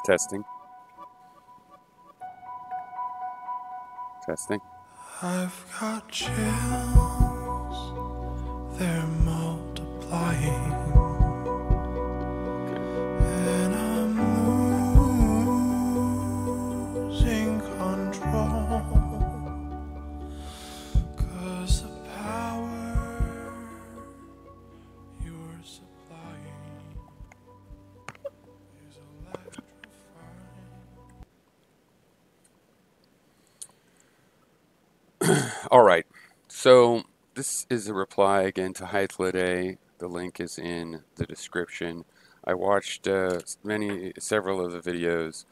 Testing. Testing. I've got chills, they're multiplying, and I'm losing control, 'cause the power you're supplying is electrifying. All right. So this is a reply again to HYTHLODAY. The link is in the description. I watched several of the videos.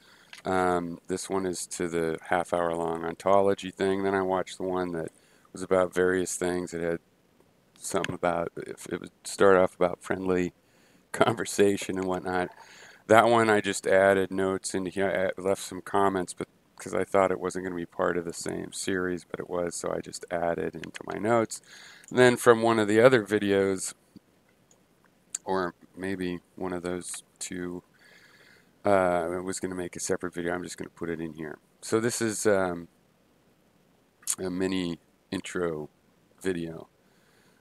This one is to the half-hour long ontology thing. Then I watched the one that was about various things. It had something about, if it would start off about friendly conversation and whatnot. That one I just added notes into here. I left some comments, but because I thought it wasn't going to be part of the same series, but it was, so I just added into my notes. And then from one of the other videos, or maybe one of those two, I was going to make a separate video. I'm just going to put it in here. So this is a mini intro video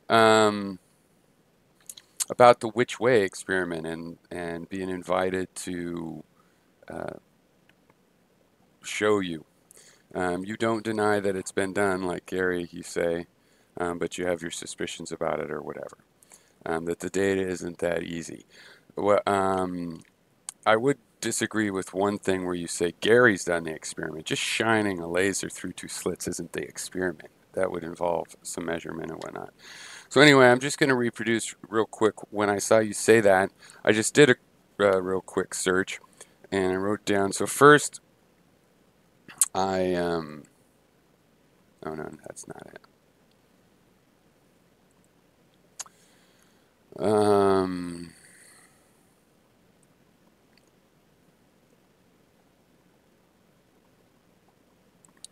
about the which way experiment and being invited to show you. You don't deny that it's been done, like Gary, you say, but you have your suspicions about it or whatever. That the data isn't that easy. Well, I would disagree with one thing where you say Gary's done the experiment. Just shining a laser through two slits isn't the experiment. That would involve some measurement and whatnot. So anyway, I'm just going to reproduce real quick. When I saw you say that, I just did a real quick search, and I wrote down. So first, oh no, that's not it.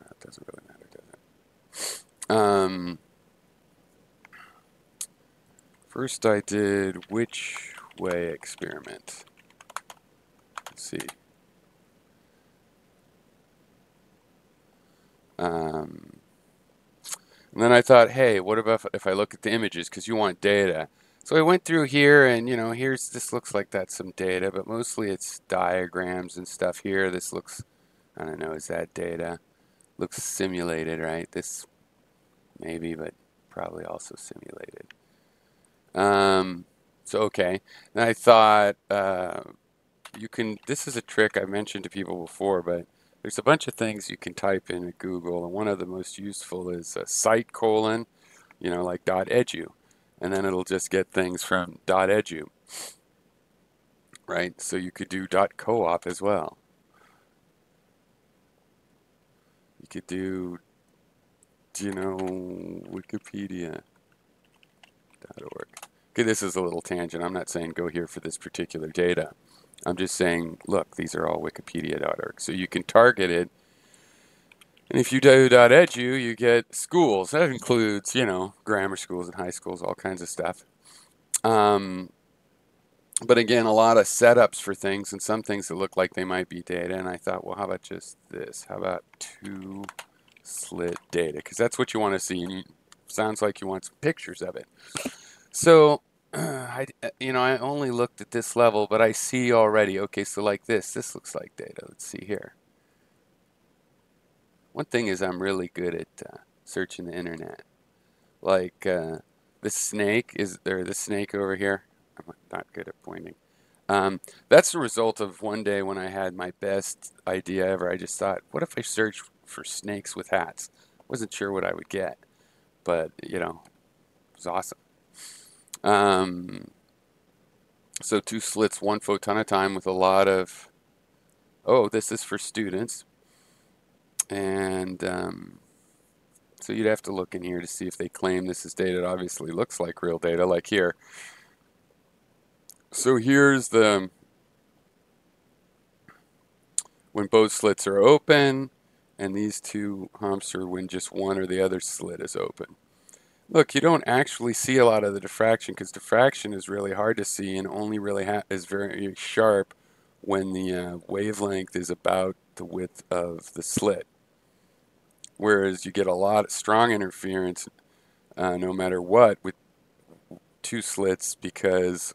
That doesn't really matter, does it? First I did which way experiment. Let's see. And then I thought, hey, what about if I look at the images, because you want data. So I went through here, and here's, this looks like that's some data, but mostly it's diagrams and stuff here. This looks, I don't know, is that data? Looks simulated, right? This maybe, but probably also simulated. So okay. And I thought this is a trick I've mentioned to people before, but there's a bunch of things you can type in at Google, and one of the most useful is site colon, like .edu, and then it'll just get things from .edu, right? So you could do .coop as well. You could do, Wikipedia.org. Okay, this is a little tangent. I'm not saying go here for this particular data. I'm just saying, look, these are all wikipedia.org. So you can target it. And if you do .edu, you get schools. That includes, grammar schools and high schools, all kinds of stuff. But again, a lot of setups for things, and some things that look like they might be data. And I thought, well, how about just this? How about two-slit data? Because that's what you want to see, and sounds like you want some pictures of it. So I only looked at this level, but I see already, okay, so like this looks like data. Let's see here. One thing is I'm really good at searching the internet. Like this snake, this snake over here? I'm not good at pointing. That's the result of one day when I had my best idea ever. I just thought, what if I searched for snakes with hats? Wasn't sure what I would get, but, it was awesome. So two slits, one photon at a time with a lot of, this is for students. And so you'd have to look in here to see if they claim this is data. It obviously looks like real data, like here. So here's when both slits are open, and these two humps are when just one or the other slit is open. Look, you don't actually see a lot of the diffraction, because diffraction is really hard to see and only really is very sharp when the wavelength is about the width of the slit. Whereas you get a lot of strong interference no matter what with two slits because,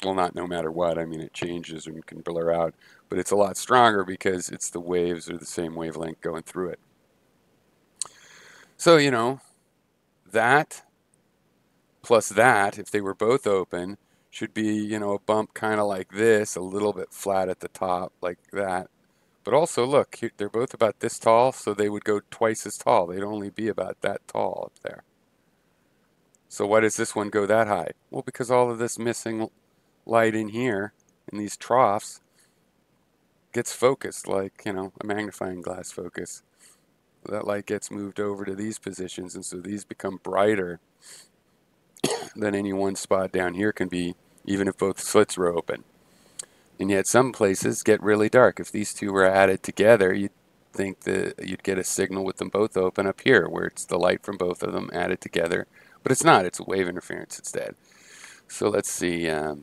well, not no matter what, I mean it changes and can blur out, but it's a lot stronger because it's the waves are the same wavelength going through it. So, that plus that, if they were both open, should be, a bump kind of like this, a little bit flat at the top, like that. But also, look, they're both about this tall, so they would go twice as tall. They'd only be about that tall up there. So why does this one go that high? Well, because all of this missing light in here, in these troughs, gets focused like, a magnifying glass focus. That light gets moved over to these positions, and so these become brighter than any one spot down here can be, even if both slits were open. And yet some places get really dark. If these two were added together, you'd think that you'd get a signal with them both open up here, where it's the light from both of them added together. But it's not. It's a wave interference instead. So let's see what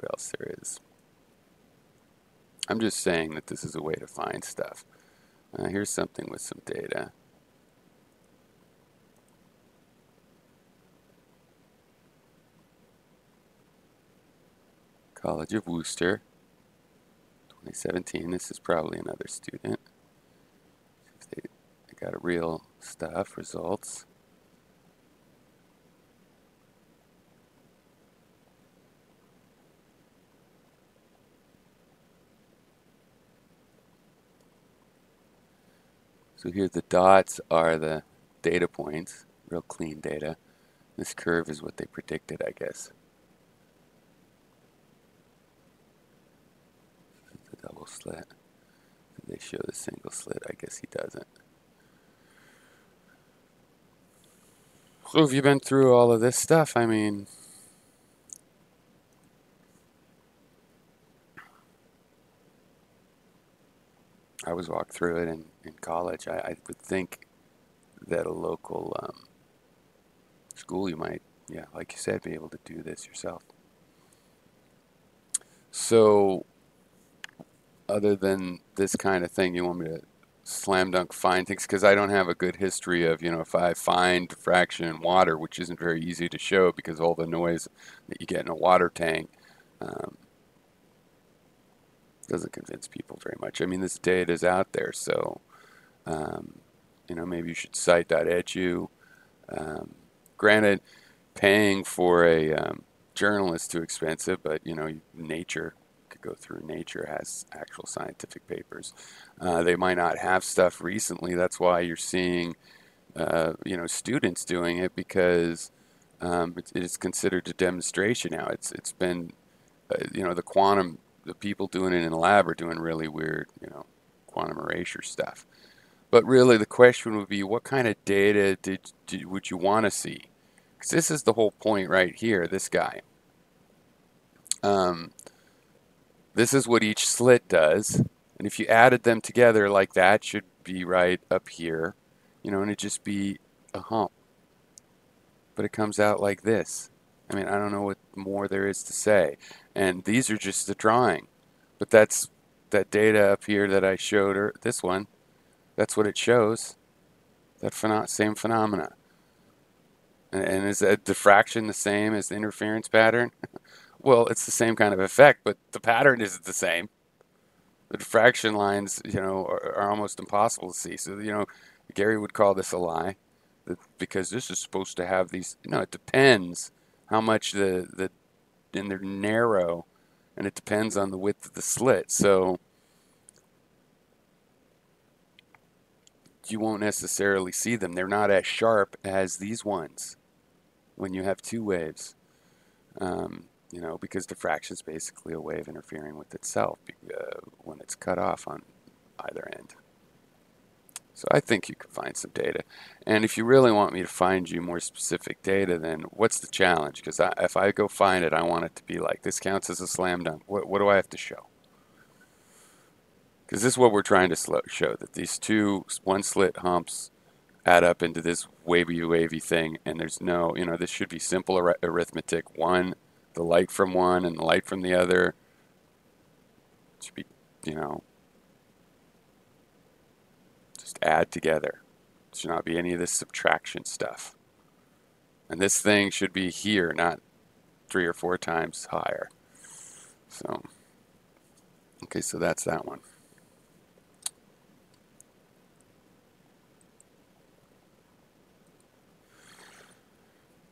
else there is. I'm just saying that this is a way to find stuff. Here's something with some data. College of Worcester, 2017. This is probably another student. They got a real stuff, results. So here the dots are the data points, real clean data. This curve is what they predicted, I guess. The double slit. Did they show the single slit? I guess he doesn't. So have you been through all of this stuff? I mean, I was walked through it in college. I would think that a local school, you might, yeah, like you said, be able to do this yourself. So other than this kind of thing, you want me to slam dunk find things? Because I don't have a good history of, if I find diffraction in water, which isn't very easy to show because all the noise that you get in a water tank doesn't convince people very much. I mean, this data is out there, so maybe you should cite.edu. Granted, paying for a journal is too expensive, but Nature could go through. Nature has actual scientific papers. They might not have stuff recently. That's why you're seeing students doing it, because it is considered a demonstration now. It's been the people doing it in the lab are doing really weird quantum erasure stuff. But really, the question would be, what kind of data would you want to see? Because this is the whole point right here, this guy. This is what each slit does. And if you added them together like that, should be right up here, and it'd just be a hump. But it comes out like this. I mean, I don't know what more there is to say. And these are just the drawing. But that's that data up here that I showed her, this one. That's what it shows, that same phenomena. And is that diffraction the same as the interference pattern? Well, it's the same kind of effect, but the pattern isn't the same. The diffraction lines, are almost impossible to see. So, Gary would call this a lie, because this is supposed to have these. It depends how much and they're narrow, and it depends on the width of the slit. So you won't necessarily see them. They're not as sharp as these ones when you have two waves, because diffraction is basically a wave interfering with itself when it's cut off on either end. So I think you can find some data. And if you really want me to find you more specific data, then what's the challenge? Because if I go find it, I want it to be like, this counts as a slam dunk. What do I have to show? Because this is what we're trying to show, that these two one-slit humps add up into this wavy thing, and there's no, this should be simple arithmetic. One, the light from one and the light from the other It should be, you know, just add together. It should not be any of this subtraction stuff. And this thing should be here, not 3 or 4 times higher. So, okay, so that's that one.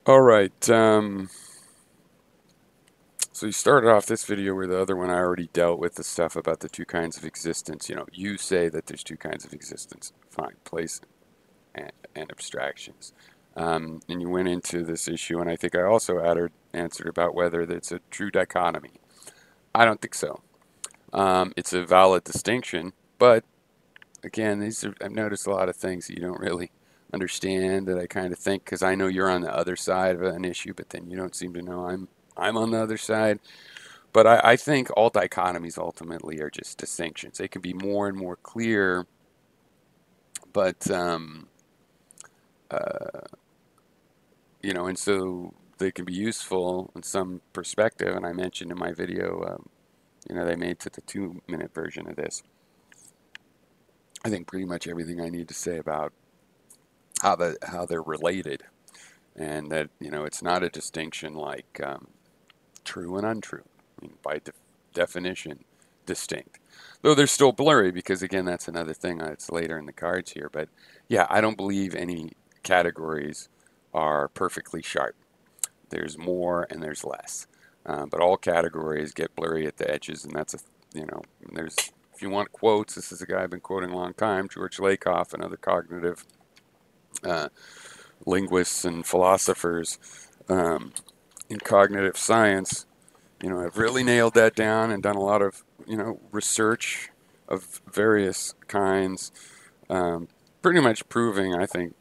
All right. So you started off this video where the other one I already dealt with the stuff about the 2 kinds of existence. You know, you say that there's 2 kinds of existence. Fine, place and abstractions. And you went into this issue, and I think I also answered about whether it's a true dichotomy. I don't think so. It's a valid distinction, but again, I've noticed a lot of things that you don't really understand, that I kind of think, because I know you're on the other side of an issue, but then you don't seem to know I'm on the other side. But I think all dichotomies ultimately are just distinctions. They can be more and more clear, but you know, and so they can be useful in some perspective. And I mentioned in my video, you know, they made to the 2-minute version of this. I think pretty much everything I need to say about how they're related, and that, you know, it's not a distinction like true and untrue. I mean, by definition, distinct. Though they're still blurry, because again, that's another thing that's later in the cards here. But yeah, I don't believe any categories are perfectly sharp. There's more and there's less. But all categories get blurry at the edges, and that's you know, there's, if you want quotes, this is a guy I've been quoting a long time, George Lakoff, and other cognitive linguists and philosophers in cognitive science. You know, I've really nailed that down and done a lot of, you know, research of various kinds, pretty much proving, I think,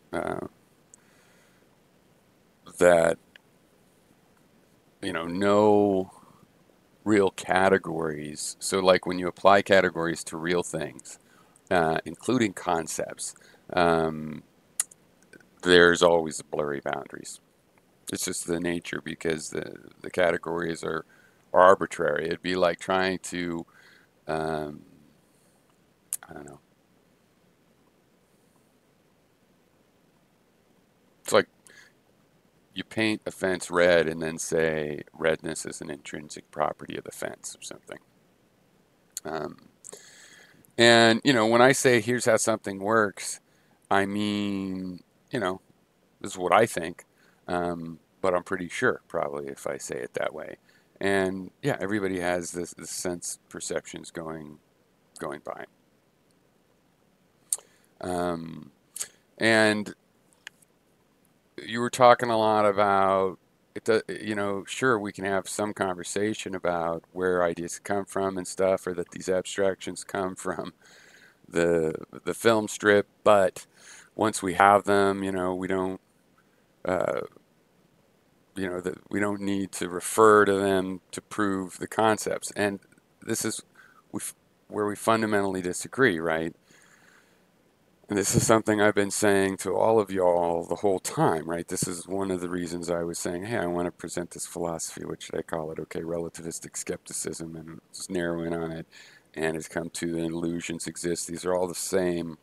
that, you know, no real categories. So like when you apply categories to real things, including concepts, there's always blurry boundaries. It's just the nature, because the categories are arbitrary. It'd be like trying to, I don't know. It's like you paint a fence red and then say redness is an intrinsic property of the fence or something. And, you know, when I say here's how something works, I mean, you know, this is what I think, but I'm pretty sure probably if I say it that way. And yeah, everybody has this sense perceptions going by. And you were talking a lot about it. You know, sure, we can have some conversation about where ideas come from and stuff, or that these abstractions come from the film strip. But once we have them, you know, we don't, you know, that we don't need to refer to them to prove the concepts. And this is where we fundamentally disagree, right? And this is something I've been saying to all of y'all the whole time, right? This is one of the reasons I was saying, hey, I want to present this philosophy. What should I call it? Okay, relativistic skepticism, and just narrow in on it. And it's come to the illusions exist. These are all the same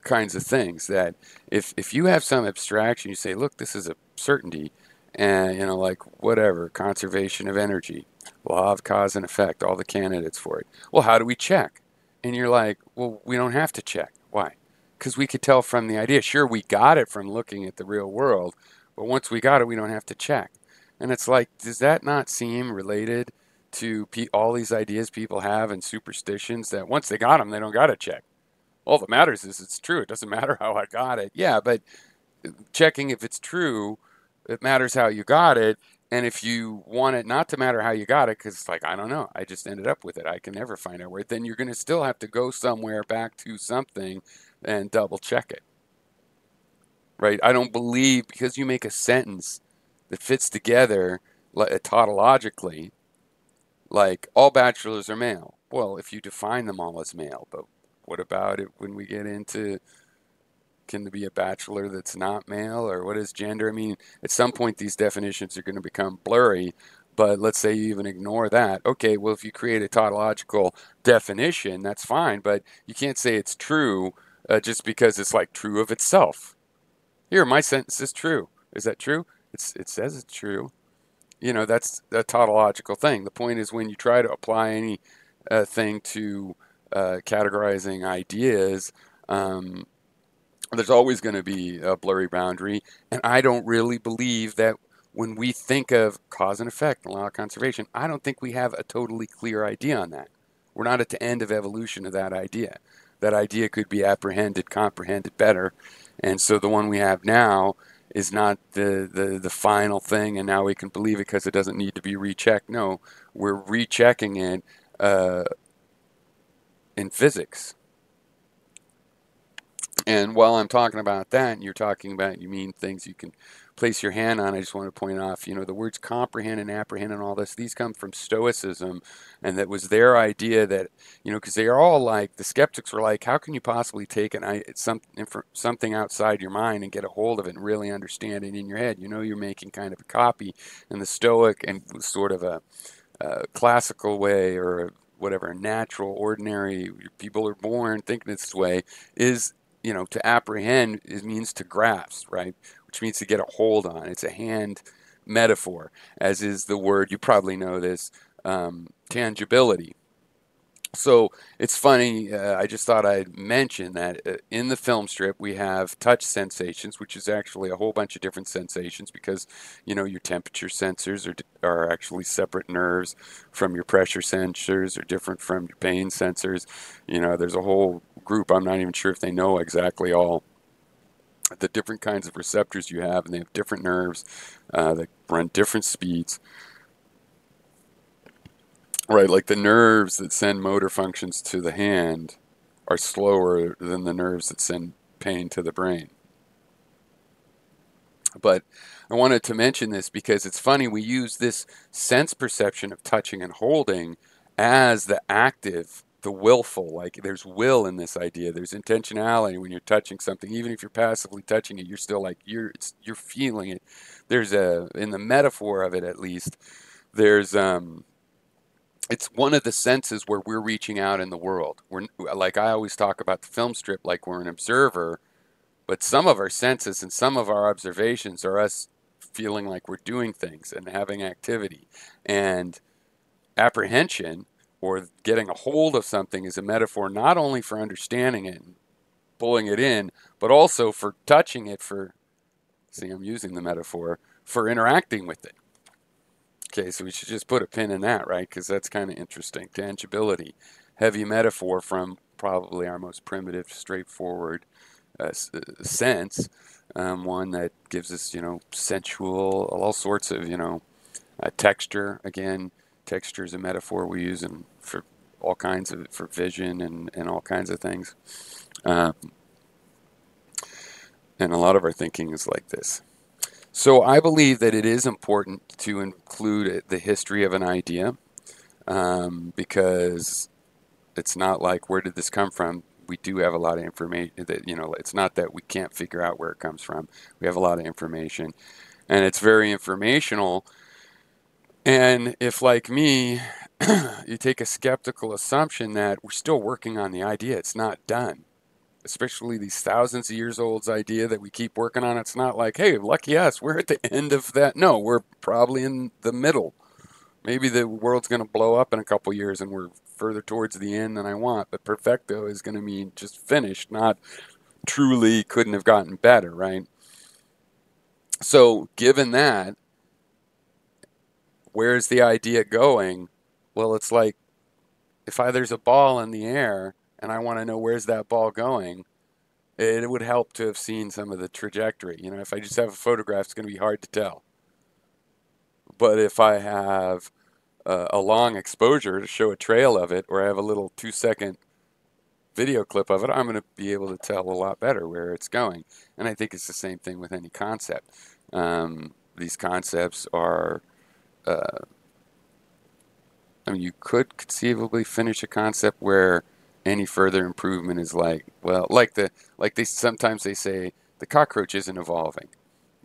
kinds of things, that if you have some abstraction, you say, look, this is a certainty, and, you know, like whatever, conservation of energy, law of cause and effect, all the candidates for it. Well, how do we check? And you're like, well, we don't have to check. Why? Because we could tell from the idea. Sure, we got it from looking at the real world, but once we got it, we don't have to check. And it's like, does that not seem related to all these ideas people have and superstitions, that once they got them, they don't got to check? All that matters is it's true. It doesn't matter how I got it. Yeah, but checking if it's true, it matters how you got it. And if you want it not to matter how you got it, because it's like, I don't know, I just ended up with it, I can never find out where, then you're going to still have to go somewhere back to something and double check it. Right? I don't believe because you make a sentence that fits together tautologically, like all bachelors are male. Well, if you define them all as male, but what about it when we get into, can there be a bachelor that's not male, or what is gender? I mean, at some point these definitions are going to become blurry, But let's say you even ignore that. Okay, well, if you create a tautological definition, that's fine, but you can't say it's true just because it's like true of itself. Here, my sentence is true. Is that true? It says it's true. You know, that's a tautological thing. The point is when you try to apply any thing to categorizing ideas, um, there's always going to be a blurry boundary. And I don't really believe that when we think of cause and effect and law of conservation, I don't think we have a totally clear idea on that. We're not at the end of evolution of that idea. That idea could be apprehended, comprehended better. And so the one we have now is not the final thing, and now we can believe it because it doesn't need to be rechecked. No, we're rechecking it in physics. And while I'm talking about that, and you're talking about, you mean things you can place your hand on, I just want to point off, you know, the words comprehend and apprehend and all this, these come from Stoicism, and that was their idea that, you know, because they are all like, the skeptics were like, how can you possibly take something outside your mind and get a hold of it and really understand it in your head? You know, you're making kind of a copy, and the Stoic and sort of a classical way, or whatever, natural, ordinary, people are born thinking this way, is, you know, to apprehend, it means to grasp, right? Which means to get a hold on. It's a hand metaphor, as is the word, you probably know this, tangibility. So it's funny, I just thought I'd mention that in the film strip we have touch sensations, which is actually a whole bunch of different sensations because, you know, your temperature sensors are actually separate nerves from your pressure sensors, or different from your pain sensors. You know, there's a whole group, I'm not even sure if they know exactly all the different kinds of receptors you have, and they have different nerves that run different speeds. Right, like the nerves that send motor functions to the hand are slower than the nerves that send pain to the brain. But I wanted to mention this because it's funny, we use this sense perception of touching and holding as the active, the willful, like there's will in this idea. There's intentionality when you're touching something. Even if you're passively touching it, you're still like, you're feeling it. There's in the metaphor of it at least, there's it's one of the senses where we're reaching out in the world. We're, like I always talk about the film strip, like we're an observer, but some of our senses and some of our observations are us feeling like we're doing things and having activity. And apprehension, or getting a hold of something, is a metaphor not only for understanding it and pulling it in, but also for touching it, for, see, I'm using the metaphor, for interacting with it. Okay, so we should just put a pin in that, right? Because that's kind of interesting. Tangibility, heavy metaphor from probably our most primitive, straightforward sense. One that gives us, you know, sensual, all sorts of, you know, texture. Again, texture is a metaphor we use for all kinds of, for vision and all kinds of things. Um, and a lot of our thinking is like this. So I believe that it is important to include the history of an idea, because it's not like, where did this come from? We do have a lot of information that, you know, it's not that we can't figure out where it comes from. We have a lot of information, and it's very informational. And if, like me, you take a skeptical assumption that we're still working on the idea, it's not done, especially these thousands of years old idea that we keep working on. It's not like, hey, lucky us, we're at the end of that. No, we're probably in the middle. Maybe the world's going to blow up in a couple years and we're further towards the end than I want. But perfecto is going to mean just finished, not truly couldn't have gotten better, right? So given that, where's the idea going? Well, it's like, if there's a ball in the air and I want to know where's that ball going, it would help to have seen some of the trajectory. You know, if I just have a photograph, it's going to be hard to tell. But if I have a long exposure to show a trail of it, or I have a little 2-second video clip of it, I'm going to be able to tell a lot better where it's going. And I think it's the same thing with any concept. These concepts are, I mean, you could conceivably finish a concept where any further improvement is like, well, like they sometimes they say the cockroach isn't evolving.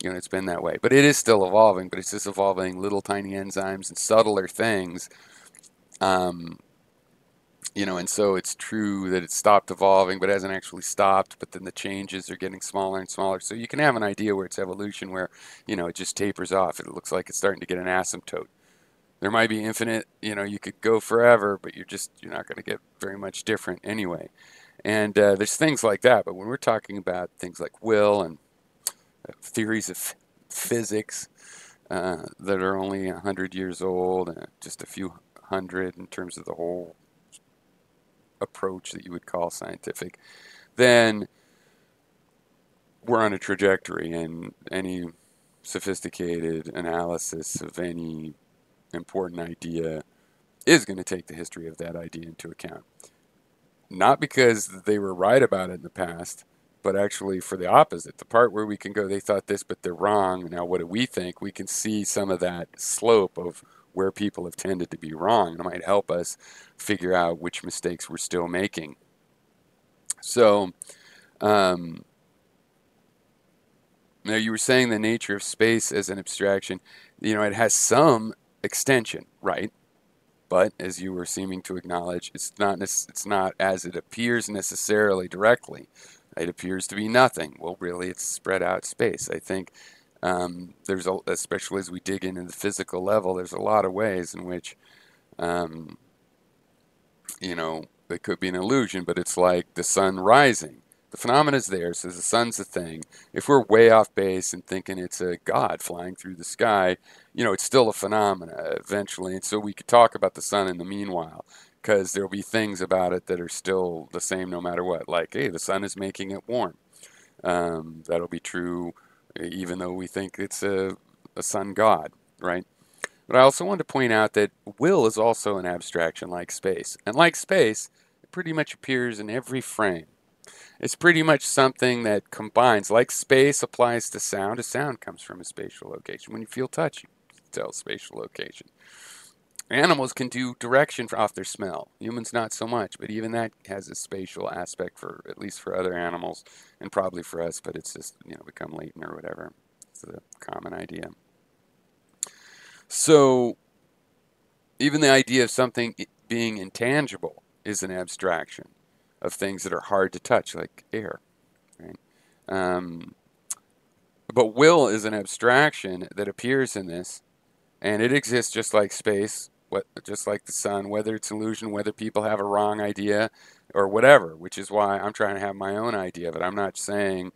It's been that way. But it is still evolving, but it's just evolving little tiny enzymes and subtler things. Um, and so it's true that it stopped evolving, but it hasn't actually stopped. But then the changes are getting smaller and smaller. So you can have an idea where it's evolution, where, it just tapers off. It looks like it's starting to get an asymptote. There might be infinite, you could go forever, but you're not going to get very much different anyway. And there's things like that. But when we're talking about things like will and theories of physics that are only 100 years old, just a few hundred in terms of the whole approach that you would call scientific, then we're on a trajectory, and any sophisticated analysis of any important idea is going to take the history of that idea into account. Not because they were right about it in the past, but actually for the opposite. The part where we can go, they thought this, but they're wrong. Now, what do we think? We can see some of that slope of where people have tended to be wrong. It might help us figure out which mistakes we're still making. So, now you were saying the nature of space as an abstraction, it has some extension, right? But as you were seeming to acknowledge, it's not as it appears necessarily directly. It appears to be nothing. Well, really, it's spread out space. I think especially as we dig into the physical level, there's a lot of ways in which, it could be an illusion, but it's like the sun rising. The phenomena is there, so the sun's a thing. If we're way off base and thinking it's a god flying through the sky, it's still a phenomena eventually. And so we could talk about the sun in the meanwhile, because there'll be things about it that are still the same no matter what. Like, hey, the sun is making it warm. That'll be true even though we think it's a sun god, right? But I also want to point out that will is also an abstraction like space. And like space, it pretty much appears in every frame. It's pretty much something that combines, like space applies to sound. A sound comes from a spatial location. When you feel touch, you tell spatial location. Animals can do direction off their smell. Humans not so much, but even that has a spatial aspect for, at least for other animals, and probably for us, but it's just, become latent or whatever. It's a common idea. So even the idea of something being intangible is an abstraction of things that are hard to touch, like air, right? But will is an abstraction that appears in this, and it exists just like space, just like the sun, whether it's illusion, whether people have a wrong idea or whatever, which is why I'm trying to have my own idea, but I'm not saying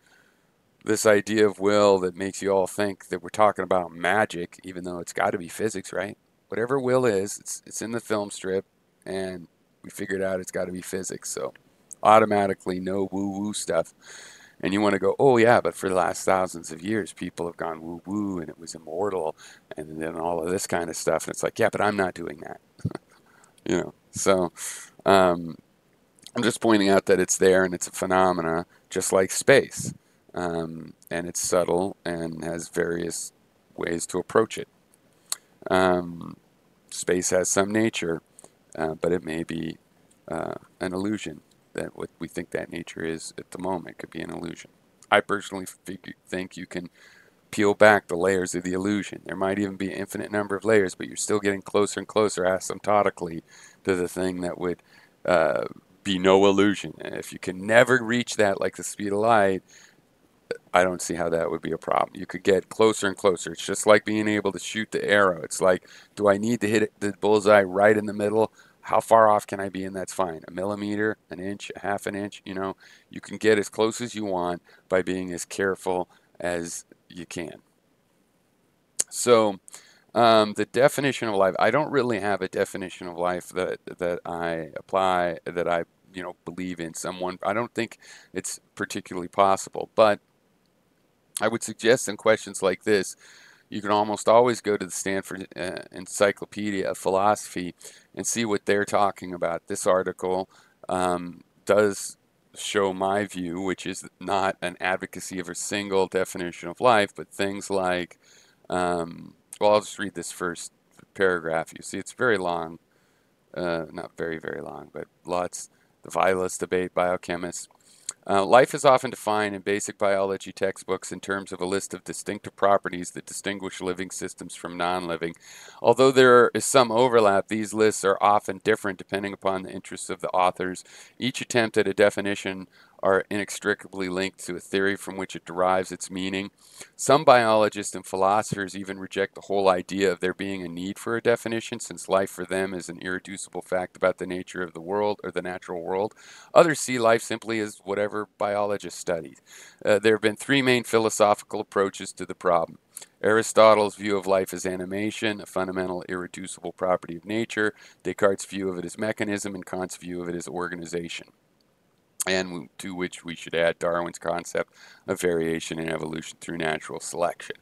this idea of will that makes you all think that we're talking about magic, even though it's got to be physics, right? Whatever will is, it's in the film strip, and we figured out it's got to be physics, so automatically no woo-woo stuff. And you want to go, oh yeah, but for the last thousands of years, people have gone woo-woo, and it was immortal, and then all of this kind of stuff. And it's like, yeah, but I'm not doing that. So I'm just pointing out that it's there, and it's a phenomena, just like space. And it's subtle and has various ways to approach it. Space has some nature, but it may be an illusion. That what we think that nature is at the moment could be an illusion. I personally think you can peel back the layers of the illusion. There might even be an infinite number of layers, but you're still getting closer and closer asymptotically to the thing that would be no illusion. And if you can never reach that like the speed of light, I don't see how that would be a problem. You could get closer and closer. It's just like being able to shoot the arrow. It's like, do I need to hit the bullseye right in the middle? How far off can I be? And that's fine. A millimeter, an inch, a half an inch, you can get as close as you want by being as careful as you can. So the definition of life, I don't really have a definition of life that I apply, that I believe in someone. I don't think it's particularly possible, but I would suggest in questions like this, you can almost always go to the Stanford Encyclopedia of Philosophy and see what they're talking about. This article does show my view, which is not an advocacy of a single definition of life, but things like, well, I'll just read this first paragraph. You see, it's very long, not very, very long, but lots. The Violist Debate, biochemists. Life is often defined in basic biology textbooks in terms of a list of distinctive properties that distinguish living systems from non-living. Although there is some overlap, these lists are often different depending upon the interests of the authors. Each attempt at a definition are inextricably linked to a theory from which it derives its meaning. Some biologists and philosophers even reject the whole idea of there being a need for a definition, since life for them is an irreducible fact about the nature of the world or the natural world. Others see life simply as whatever biologists studied. There have been three main philosophical approaches to the problem. Aristotle's view of life as animation, a fundamental irreducible property of nature. Descartes' view of it as mechanism, and Kant's view of it as organization. And to which we should add Darwin's concept of variation in evolution through natural selection.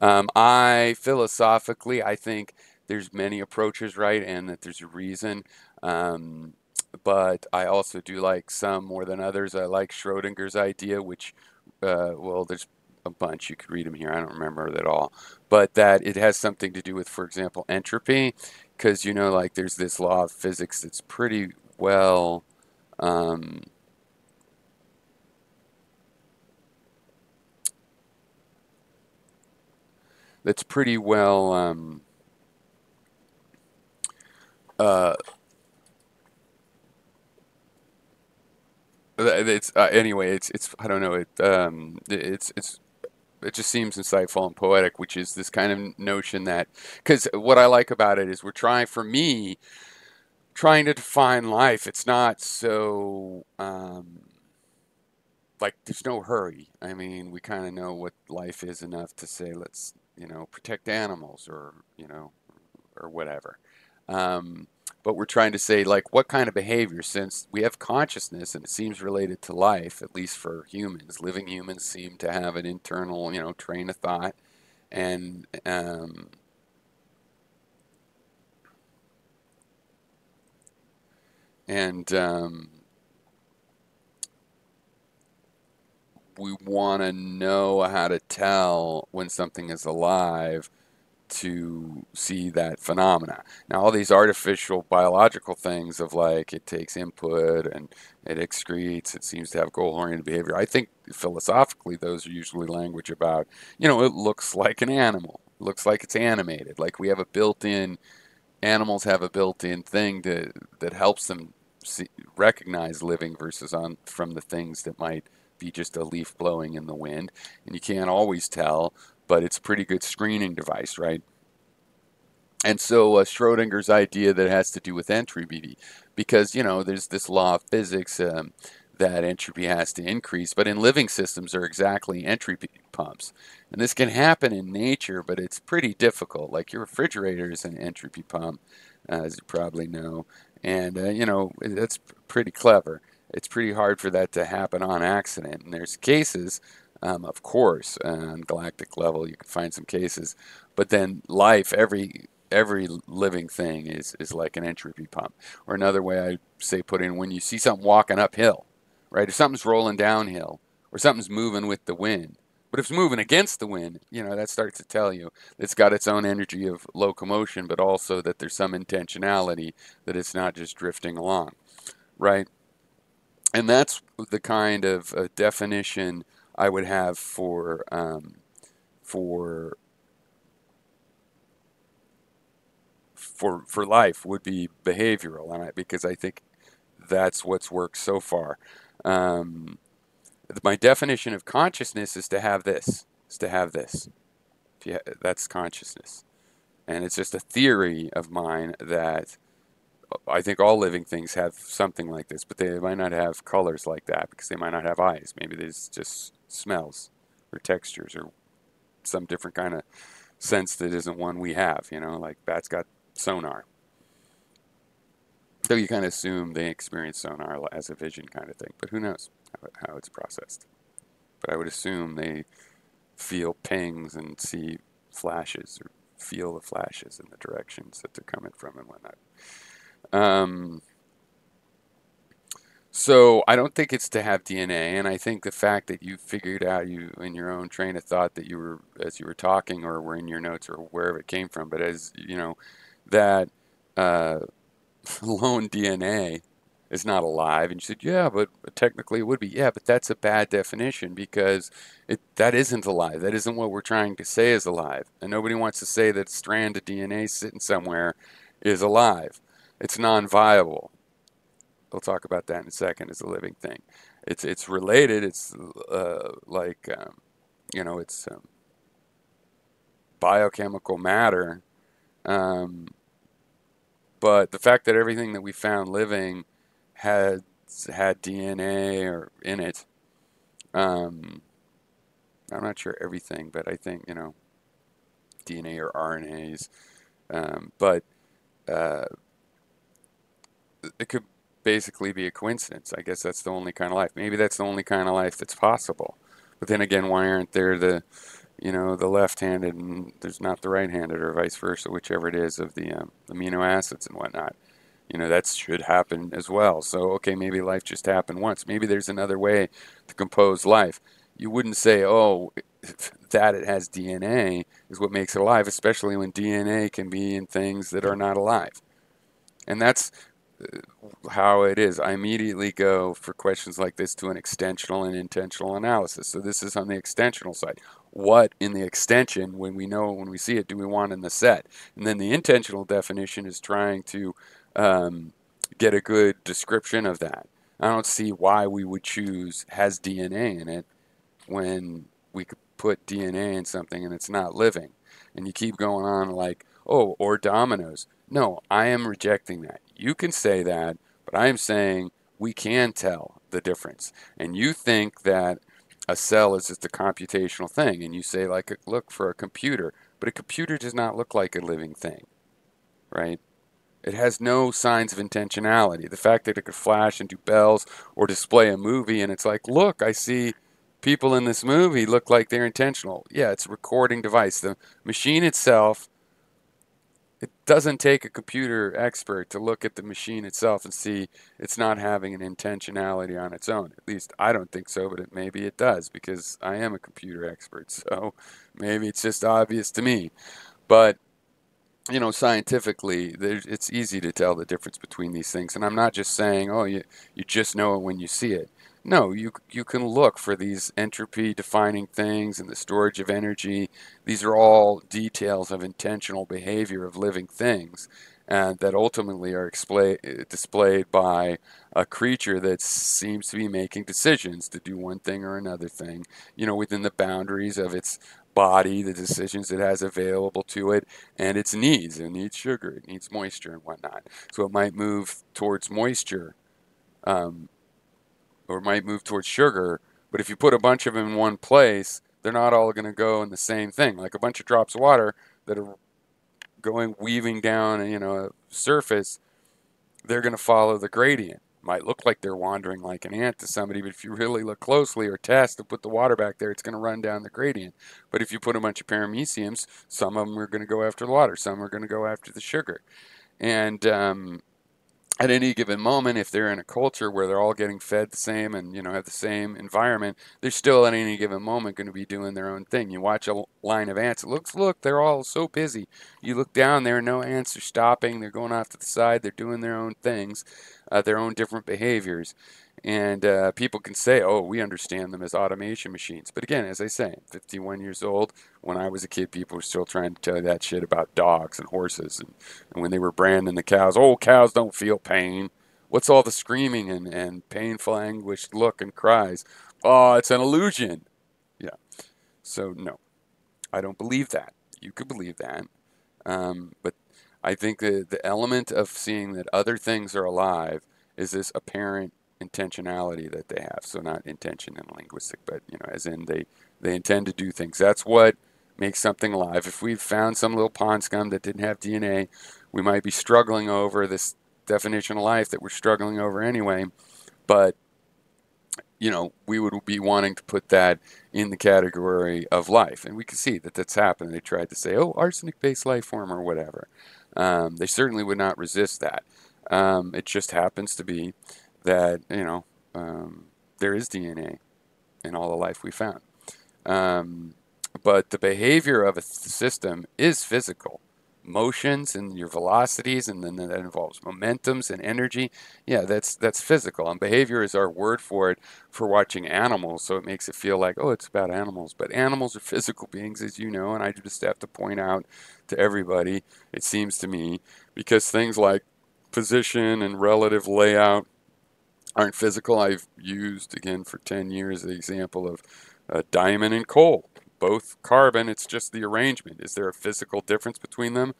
Philosophically, I think there's many approaches, right, and that there's a reason. But I also do like some more than others. I like Schrodinger's idea, which, well, there's a bunch. You could read them here. I don't remember it all. But that it has something to do with, for example, entropy, because, you know, like there's this law of physics that's pretty well... that's pretty well it's anyway, it's I don't know, it just seems insightful and poetic, which is this kind of notion that, because what I like about it is we're trying, for me, trying to define life. It's not so like there's no hurry. I mean, we kind of know what life is enough to say, let's, you know, protect animals, or, you know, or whatever. Um, but we're trying to say, like, what kind of behavior, since we have consciousness and it seems related to life, at least for humans. Living humans seem to have an internal, you know, train of thought. And and we want to know how to tell when something is alive to see that phenomena. Now, all these artificial biological things of, like, it takes input and it excretes, it seems to have goal-oriented behavior. I think philosophically those are usually language about, you know, it looks like an animal. It looks like it's animated. Like we have a built-in, animals have a built-in thing that helps them recognize living versus on from the things that might be just a leaf blowing in the wind. And you can't always tell, but it's a pretty good screening device, right? And so Schrodinger's idea that has to do with entropy, because, you know, there's this law of physics that entropy has to increase, but in living systems are exactly entropy pumps. And this can happen in nature, but it's pretty difficult. Like your refrigerator is an entropy pump, as you probably know. And, you know, that's pretty clever. It's pretty hard for that to happen on accident. And there's cases, of course, on galactic level, you can find some cases. But then life, every living thing is like an entropy pump. Or another way I say put in, when you see something walking uphill, right? If something's rolling downhill, or something's moving with the wind, but if it's moving against the wind, you know, that starts to tell you it's got its own energy of locomotion, but also that there's some intentionality, that it's not just drifting along, right? And that's the kind of definition I would have for for life, would be behavioral, and because I think that's what's worked so far. Um, my definition of consciousness is to have this. Is to have this. Yeah, that's consciousness, and it's just a theory of mine that I think all living things have something like this, but they might not have colors like that because they might not have eyes. Maybe there's just smells or textures or some different kind of sense that isn't one we have. You know, like bats got sonar. So you kind of assume they experience sonar as a vision kind of thing, but who knows how it's processed. But I would assume they feel pings and see flashes, or feel the flashes in the directions that they're coming from and whatnot. Um, so I don't think it's to have DNA, and I think the fact that you figured out, you in your own train of thought, that you were, as you were talking, or were in your notes, or wherever it came from, but as you know, that lone DNA is not alive. And you said, yeah, but technically it would be. Yeah, but that's a bad definition because that isn't alive. That isn't what we're trying to say is alive. And nobody wants to say that a strand of DNA sitting somewhere is alive. It's non-viable. We'll talk about that in a second as a living thing. It's related. It's it's biochemical matter. Um, but the fact that everything that we found living had DNA or in it, um, I'm not sure everything, but I think DNA or RNAs. But uh, it could basically be a coincidence. I guess that's the only kind of life. Maybe that's the only kind of life that's possible. But then again, why aren't there the left-handed and there's not the right-handed, or vice versa, whichever it is, of the amino acids and whatnot? That should happen as well. So, okay, maybe life just happened once. Maybe there's another way to compose life. You wouldn't say, oh, that it has DNA is what makes it alive, especially when DNA can be in things that are not alive. And that's how it is. I immediately go for questions like this to an extensional and intentional analysis. So this is on the extensional side. What in the extension, when we see it, do we want in the set? And then the intentional definition is trying to get a good description of that. I don't see why we would choose has DNA in it when we could put DNA in something and it's not living. And you keep going on like, oh, or dominoes. No, I am rejecting that. You can say that, but I am saying we can tell the difference. And you think that a cell is just a computational thing, and you say, like, look for a computer, but a computer does not look like a living thing, right? It has no signs of intentionality. The fact that it could flash and do bells or display a movie and it's like, look, I see people in this movie look like they're intentional. Yeah, it's a recording device. The machine itself, it doesn't take a computer expert to look at the machine itself and see it's not having an intentionality on its own. At least I don't think so, but maybe it does because I am a computer expert. So maybe it's just obvious to me. But scientifically, it's easy to tell the difference between these things. And I'm not just saying, oh, you just know it when you see it. No, you can look for these entropy defining things and the storage of energy. These are all details of intentional behavior of living things, and that ultimately are displayed by a creature that seems to be making decisions to do one thing or another thing, within the boundaries of its body, the decisions it has available to it, and its needs. It needs sugar, it needs moisture, and whatnot. So it might move towards moisture, um, or it might move towards sugar. But if you put a bunch of them in one place, they're not all going to go in the same thing. Like a bunch of drops of water that are going weaving down, a surface, they're going to follow the gradient. Might look like they're wandering like an ant to somebody, but if you really look closely or test to put the water back there, it's going to run down the gradient. But if you put a bunch of parameciums, some of them are going to go after the water, some are going to go after the sugar. And at any given moment, if they're in a culture where they're all getting fed the same and have the same environment, they're still at any given moment going to be doing their own thing. You watch a line of ants, look, they're all so busy. You look down there, no ants are stopping. They're going off to the side. They're doing their own things, their own different behaviors. And people can say, oh, we understand them as automation machines. But again, as I say, I'm 51 years old. When I was a kid, people were still trying to tell you that shit about dogs and horses. And when they were branding the cows, oh, cows don't feel pain. What's all the screaming and painful, anguished look and cries? Oh, it's an illusion. Yeah. So, no, I don't believe that. You could believe that. But I think the element of seeing that other things are alive is this apparent intentionality that they have. So not intention in linguistic, but as in they intend to do things. That's what makes something alive. If we found some little pond scum that didn't have DNA, we might be struggling over this definition of life that we're struggling over anyway. But we would be wanting to put that in the category of life. And we can see that that's happened. They tried to say, oh, arsenic-based life form or whatever. They certainly would not resist that. It just happens to be that, there is DNA in all the life we found. But the behavior of a system is physical. motions and your velocities, and then that involves momentums and energy. Yeah, that's physical. And behavior is our word for it for watching animals, so it makes it feel like, oh, it's about animals. But animals are physical beings, as you know, and I just have to point out to everybody, it seems to me, because things like position and relative layout aren't physical. I've used, again, for 10 years, the example of diamond and coal. Both carbon, it's just the arrangement. Is there a physical difference between them?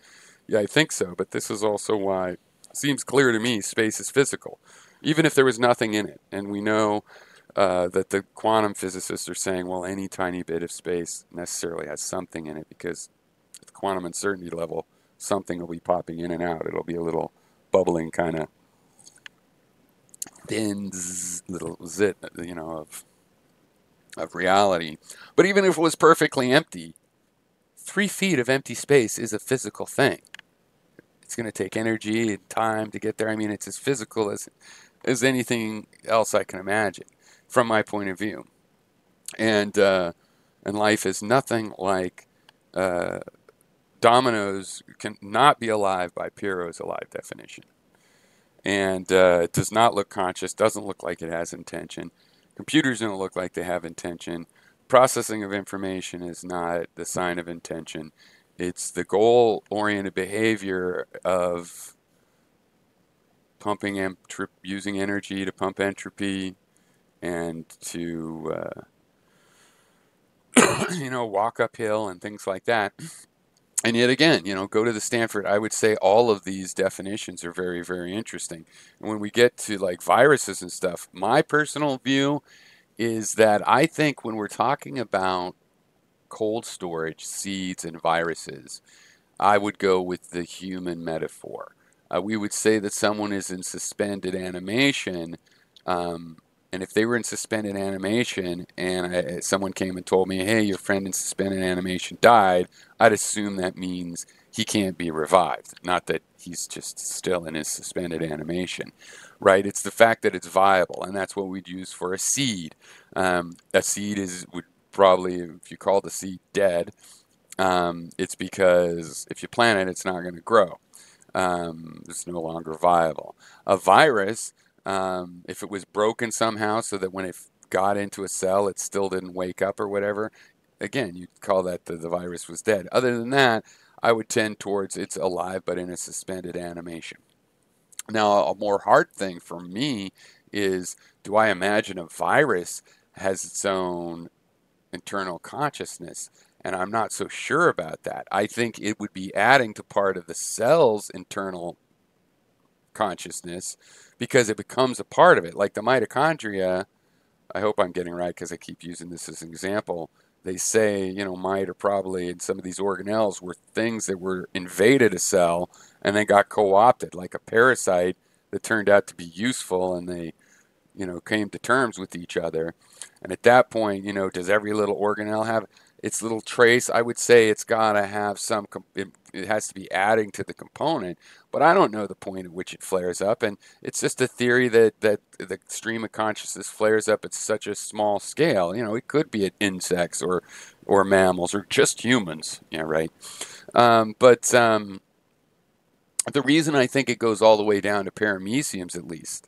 Yeah, I think so, but this is also why it seems clear to me space is physical, even if there was nothing in it. And we know that the quantum physicists are saying, well, any tiny bit of space necessarily has something in it, because at the quantum uncertainty level, something will be popping in and out. It'll be a little bubbling kind of thin little zit, of reality. But even if it was perfectly empty, 3 feet of empty space is a physical thing. It's going to take energy and time to get there. I mean, it's as physical as anything else I can imagine, from my point of view. And life is nothing like dominoes can not be alive by Pyrrho's alive definition. And it does not look conscious, doesn't look like it has intention. Computers don't look like they have intention. Processing of information is not the sign of intention. It's the goal-oriented behavior of pumping using energy to pump entropy and to walk uphill and things like that. And yet again, go to the Stanford. I would say all of these definitions are very, very interesting. And when we get to like viruses and stuff, my personal view is that I think when we're talking about cold storage, seeds, and viruses, I would go with the human metaphor. We would say that someone is in suspended animation, and if they were in suspended animation and someone came and told me, hey, your friend in suspended animation died, I'd assume that means he can't be revived, not that he's just still in his suspended animation, right? It's the fact that it's viable, and that's what we'd use for a seed. A seed would probably, if you call the seed dead, it's because if you plant it, it's not going to grow. It's no longer viable. A virus, if it was broken somehow so that when it got into a cell, it still didn't wake up or whatever, again, you'd call that the virus was dead. Other than that, I would tend towards it's alive but in a suspended animation. Now, a more hard thing for me is, do I imagine a virus has its own internal consciousness? And I'm not so sure about that. I think it would be adding to part of the cell's internal consciousness because it becomes a part of it. Like the mitochondria, I hope I'm getting right because I keep using this as an example. They say, mite probably in some of these organelles were things that were invaded a cell and then got co-opted, like a parasite that turned out to be useful, and they came to terms with each other. And at that point, does every little organelle have its little trace? I would say it's got to have some, it has to be adding to the component, but I don't know the point at which it flares up. And it's just a theory that the stream of consciousness flares up at such a small scale. It could be at insects or mammals or just humans. Yeah, right. But the reason I think it goes all the way down to parameciums, at least,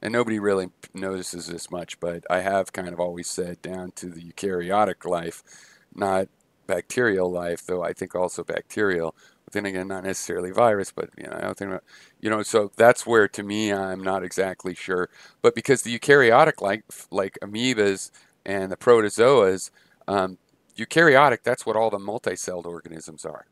and nobody really notices this much, but I have kind of always said down to the eukaryotic life, not bacterial life, though I think also bacterial. But then again, not necessarily virus, but I don't think so that's where to me I'm not exactly sure. But because the eukaryotic life, like amoebas and the protozoas, eukaryotic, that's what all the multicelled organisms are.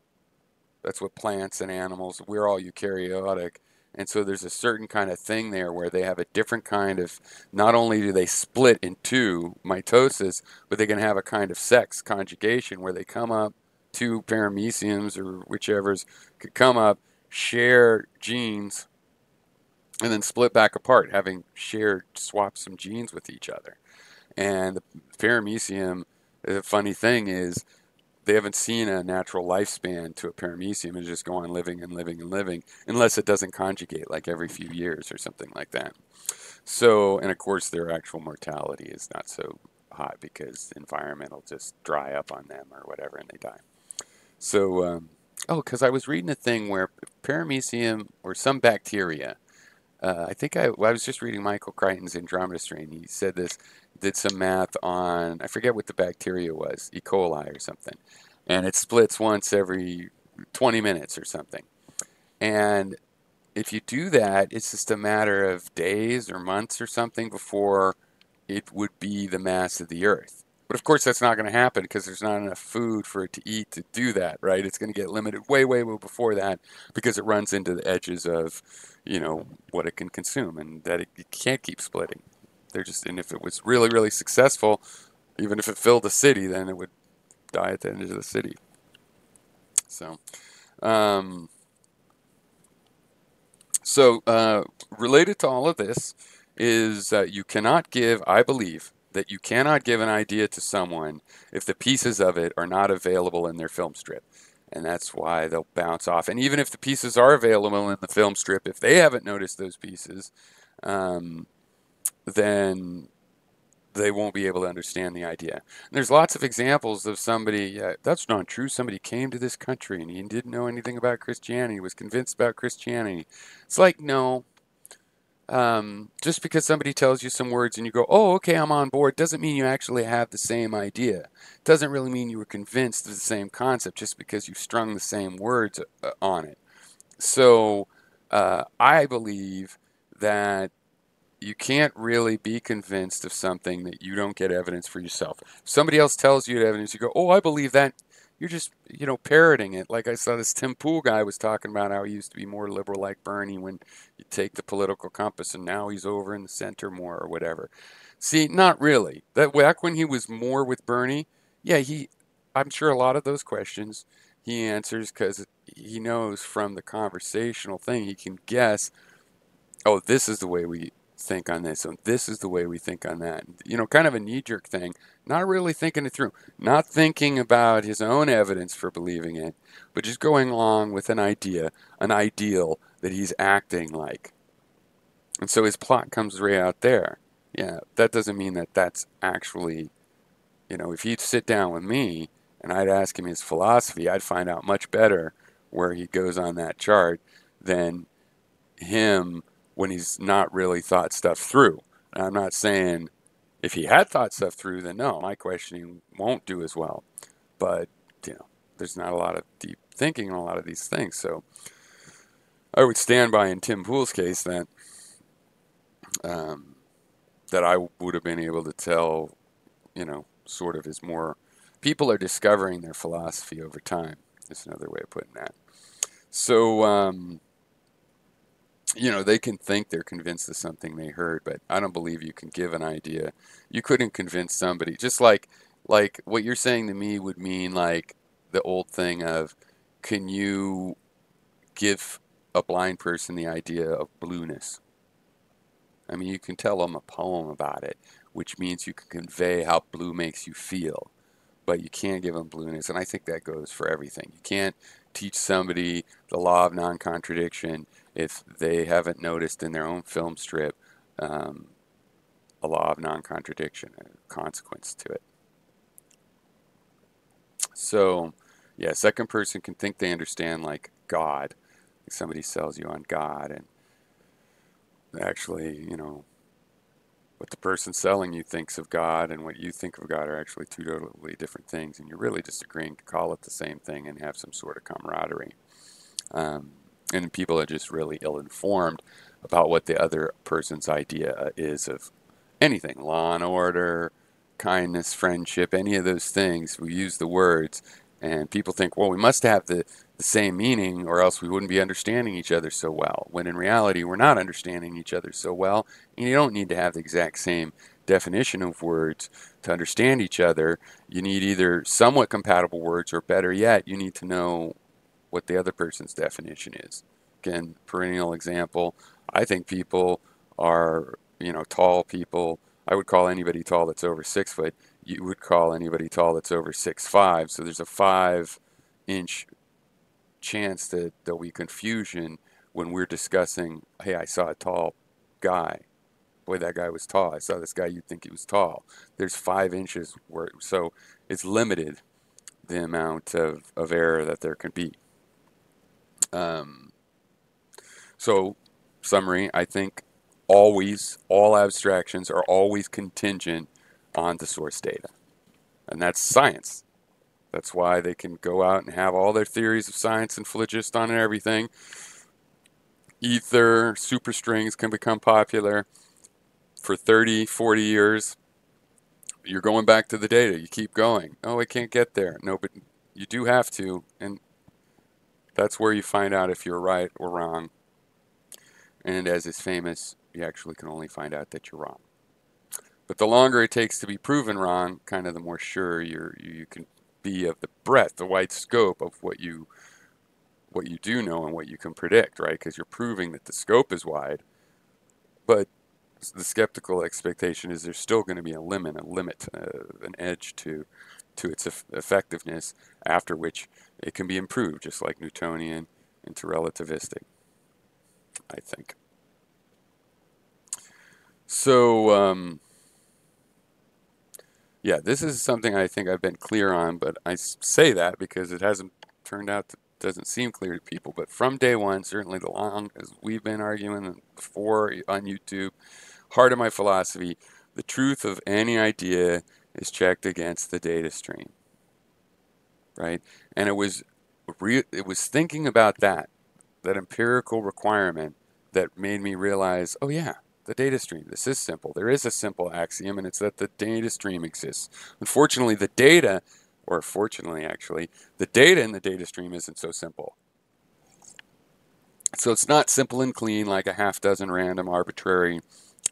That's what plants and animals, we're all eukaryotic. And so there's a certain kind of thing there where they have a different kind of, not only do they split in two, mitosis, but they can have a kind of sex conjugation where they come up, two parameciums or whichever's could come up, share genes, and then split back apart, having swapped some genes with each other. And the paramecium, the funny thing is, they haven't seen a natural lifespan to a paramecium and just go on living and living and living unless it doesn't conjugate like every few years or something like that. So, and of course their actual mortality is not so high because the environment will just dry up on them or whatever and they die. So Oh, because I was reading a thing where paramecium or some bacteria. I think I was just reading Michael Crichton's Andromeda Strain. He said this, did some math on, I forget what the bacteria was, E. coli or something, and it splits once every 20 minutes or something. And if you do that, it's just a matter of days or months or something before it would be the mass of the Earth. But of course, that's not going to happen because there's not enough food for it to eat to do that, right? It's going to get limited way, way, way before that because it runs into the edges of, what it can consume, and that it can't keep splitting. They're just, and if it was really, really successful, even if it filled a city, then it would die at the end of the city. So, um, So, related to all of this is you cannot give, I believe, that you cannot give an idea to someone if the pieces of it are not available in their film strip. And that's why they'll bounce off. And even if the pieces are available in the film strip, if they haven't noticed those pieces, um, then they won't be able to understand the idea. And there's lots of examples of somebody, that's not true. Somebody came to this country and he didn't know anything about Christianity, was convinced about Christianity. It's like, no, just because somebody tells you some words and you go, oh, okay, I'm on board, doesn't mean you actually have the same idea. Doesn't really mean you were convinced of the same concept just because you strung the same words on it. So I believe that you can't really be convinced of something that you don't get evidence for yourself. If somebody else tells you evidence, you go, oh, I believe that. You're just, parroting it. Like I saw this Tim Pool guy was talking about how he used to be more liberal like Bernie when you take the political compass and now he's over in the center more or whatever. See, not really. That back when he was more with Bernie, yeah, I'm sure a lot of those questions he answers because he knows from the conversational thing, he can guess, oh, this is the way we think on this, and this is the way we think on that. Kind of a knee jerk thing, not really thinking it through, not thinking about his own evidence for believing it, but just going along with an idea, an ideal that he's acting like. And so his plot comes right out there. Yeah, that doesn't mean that that's actually, if he'd sit down with me and I'd ask him his philosophy, I'd find out much better where he goes on that chart than him when he's not really thought stuff through. And I'm not saying if he had thought stuff through, then no, my questioning won't do as well. But, there's not a lot of deep thinking in a lot of these things. So I would stand by in Tim Pool's case um, that I would have been able to tell, sort of is more, people are discovering their philosophy over time. Is another way of putting that. So, they can think they're convinced of something they heard, but I don't believe you can give an idea. You couldn't convince somebody. Just like what you're saying to me would mean like the old thing of, can you give a blind person the idea of blueness? I mean, you can tell them a poem about it, which means you can convey how blue makes you feel, but you can't give them blueness. And I think that goes for everything. You can't teach somebody the law of non-contradiction if they haven't noticed in their own film strip um, a law of non-contradiction, a consequence to it. So, yeah, second person can think they understand like God. Like somebody sells you on God, and actually, what the person selling you thinks of God and what you think of God are actually two totally different things, and you're really just agreeing to call it the same thing and have some sort of camaraderie. Um, and people are just really ill-informed about what the other person's idea is of anything, law and order, kindness, friendship, any of those things. We use the words, and people think, well, we must have the same meaning or else we wouldn't be understanding each other so well. When in reality, we're not understanding each other so well, and you don't need to have the exact same definition of words to understand each other. You need either somewhat compatible words, or better yet, you need to know what the other person's definition is. Again, perennial example, I think people are, tall people. I would call anybody tall that's over 6 foot. You would call anybody tall that's over 6'5". So there's a 5-inch chance that there'll be confusion when we're discussing, hey, I saw a tall guy. Boy, that guy was tall. I saw this guy, you'd think he was tall. There's 5 inches where, so it's limited the amount of error that there can be. Um, so, summary, I think always, all abstractions are always contingent on the source data. And that's science. That's why they can go out and have all their theories of science and phlogiston and everything. Ether, superstrings can become popular for 30, 40 years. You're going back to the data. You keep going. Oh, I can't get there. No, but you do have to. And that's where you find out if you're right or wrong. And as is famous, you actually can only find out that you're wrong. But the longer it takes to be proven wrong, kind of the more sure you can be of the breadth, the wide scope of what you do know and what you can predict, right? Because you're proving that the scope is wide, but the skeptical expectation is there's still going to be a limit, an edge to its effectiveness, after which it can be improved, just like Newtonian into relativistic, I think. So, yeah, this is something I think I've been clear on, but I say that because it hasn't turned out to, doesn't seem clear to people. But from day one, certainly the long as we've been arguing before on YouTube, heart of my philosophy, the truth of any idea is checked against the data stream, right? And it was thinking about that empirical requirement that made me realize, oh yeah, the data stream. This is simple. There is a simple axiom, and it's that the data stream exists. Unfortunately, the data, or fortunately actually, the data in the data stream isn't so simple. So it's not simple and clean like a half dozen random arbitrary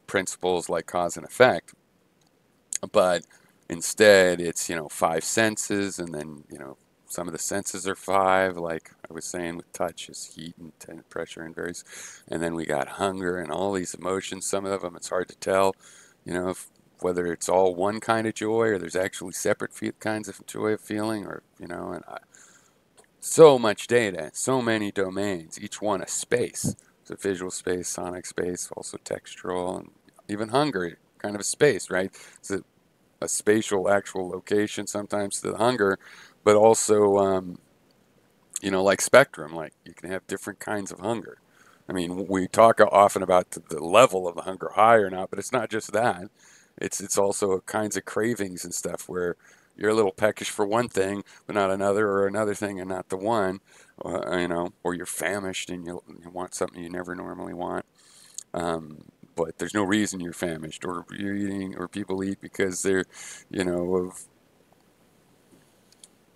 principles like cause and effect, but instead it's, you know, five senses, and then, you know, some of the senses are five, like I was saying with touch is heat and pressure and various, and then we got hunger and all these emotions. Some of them it's hard to tell, you know, whether it's all one kind of joy or there's actually separate kinds of joy of feeling, or, you know, and so much data, so many domains, each one a space. It's a visual space, sonic space, also textural, and even hunger, kind of a space, right? It's a spatial actual location sometimes to the hunger, but also, you know, like spectrum, like you can have different kinds of hunger. I mean, we talk often about the level of the hunger, high or not, but it's not just that. It's also kinds of cravings and stuff where you're a little peckish for one thing, but not another, or another thing and not the one, you know, or you're famished and you want something you never normally want. But there's no reason you're famished, or you're eating, or people eat because they're, you know, of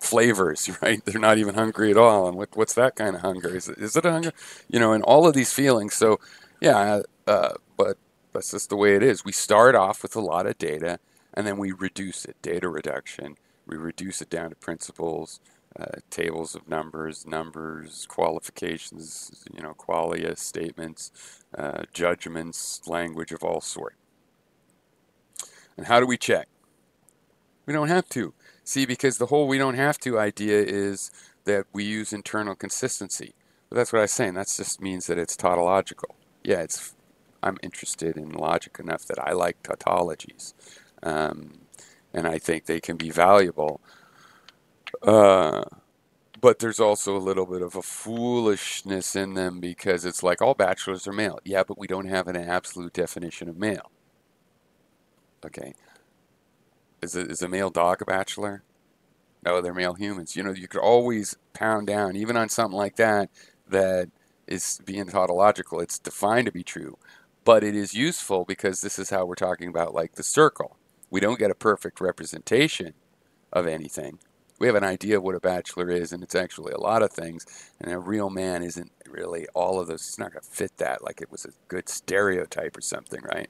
flavors, right? They're not even hungry at all. And what's that kind of hunger? Is it a hunger? You know, and all of these feelings. So, yeah, but that's just the way it is. We start off with a lot of data, and then we reduce it, data reduction. We reduce it down to principles, tables of numbers, qualifications, you know, qualia statements, judgments, language of all sort. And how do we check? We don't have to. See, because the whole we don't have to idea is that we use internal consistency. But that's what I was saying. That just means that it's tautological. Yeah, I'm interested in logic enough that I like tautologies. Um, and I think they can be valuable. Uh, but there's also a little bit of a foolishness in them, because it's like all bachelors are male. Yeah, but we don't have an absolute definition of male. Okay. Is a male dog a bachelor? No, they're male humans. You know, you could always pound down, even on something like that, that is being tautological. It's defined to be true. But it is useful because this is how we're talking about, like, the circle. We don't get a perfect representation of anything. We have an idea of what a bachelor is, and it's actually a lot of things. And a real man isn't really all of those. It's not going to fit that like it was a good stereotype or something, right?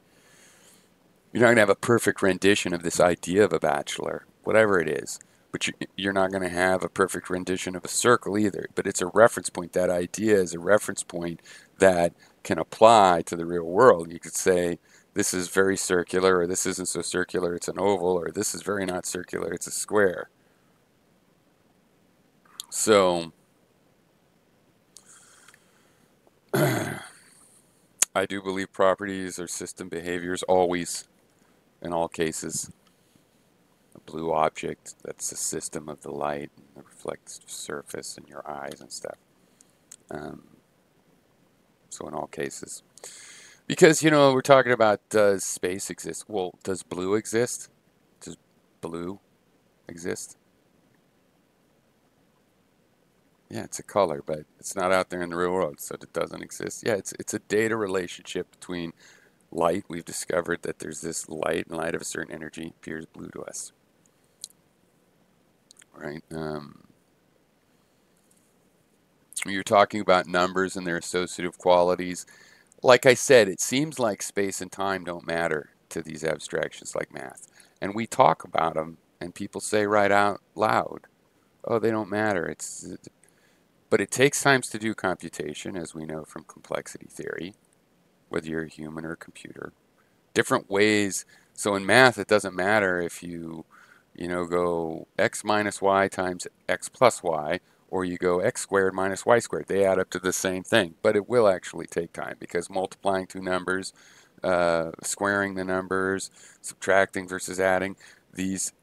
You're not going to have a perfect rendition of this idea of a bachelor, whatever it is. But you're not going to have a perfect rendition of a circle either. But it's a reference point. That idea is a reference point that can apply to the real world. You could say, this is very circular, or this isn't so circular, it's an oval, or this is very not circular, it's a square. So, I do believe properties or system behaviors always, in all cases. A blue object, that's the system of the light and the reflected surface in your eyes and stuff. Um, so in all cases, because we're talking about, does space exist? Well, does blue exist? Does blue exist? Yeah, it's a color, but it's not out there in the real world, so it doesn't exist. Yeah, it's a data relationship between light. We've discovered that there's this light, and light of a certain energy appears blue to us, right? You're talking about numbers and their associative qualities. Like I said, it seems like space and time don't matter to these abstractions like math. And we talk about them, and people say right out loud, oh, they don't matter. But it takes times to do computation, as we know from complexity theory, whether you're a human or a computer. Different ways. So in math, it doesn't matter if you go x minus y times x plus y, or you go x squared minus y squared. They add up to the same thing, but it will actually take time because multiplying two numbers, squaring the numbers, subtracting versus adding, these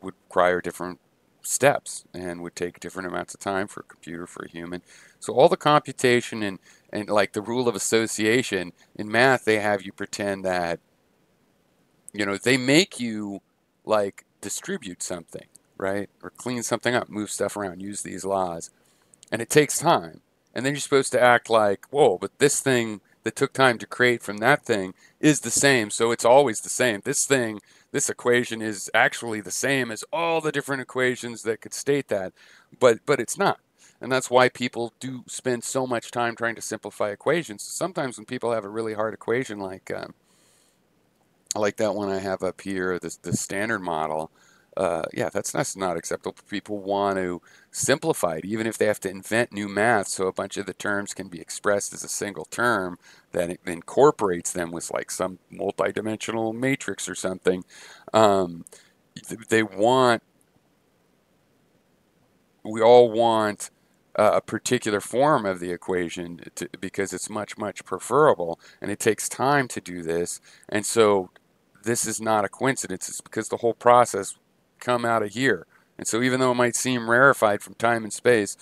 would require different steps and would take different amounts of time for a computer, for a human. So all the computation and like the rule of association in math, they have you pretend that, they make you like distribute something, right? Or clean something up, move stuff around, use these laws. And it takes time. And then you're supposed to act like, whoa, but this thing that took time to create from that thing is the same, so it's always the same. This equation is actually the same as all the different equations that could state that, but it's not. And that's why people do spend so much time trying to simplify equations. Sometimes when people have a really hard equation like that one I have up here, the standard model. Yeah, that's not acceptable. People want to simplify it, even if they have to invent new math so a bunch of the terms can be expressed as a single term that incorporates them with like some multidimensional matrix or something. Um, they want, we all want a particular form of the equation because it's much, much preferable, and it takes time to do this. And so this is not a coincidence. It's because the whole process come out of here. And so even though it might seem rarefied from time and space,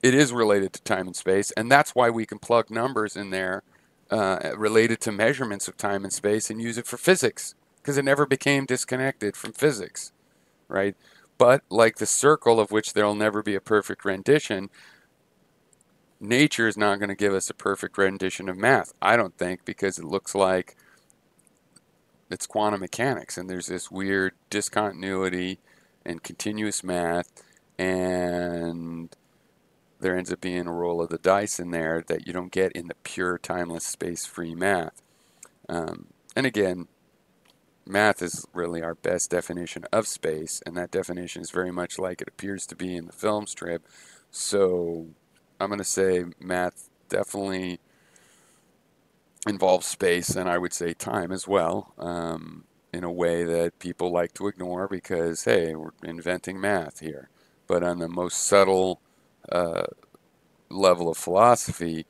it is related to time and space. And that's why we can plug numbers in there related to measurements of time and space and use it for physics, because it never became disconnected from physics, right? But like the circle, of which there'll never be a perfect rendition, nature is not going to give us a perfect rendition of math, I don't think, because it looks like it's quantum mechanics, and there's this weird discontinuity and continuous math, and there ends up being a roll of the dice in there that you don't get in the pure timeless space-free math. And again, math is really our best definition of space, and that definition is very much like it appears to be in the film strip. So I'm going to say math definitely involves space, and I would say time as well, in a way that people like to ignore because, hey, we're inventing math here. But on the most subtle uh, level of philosophy,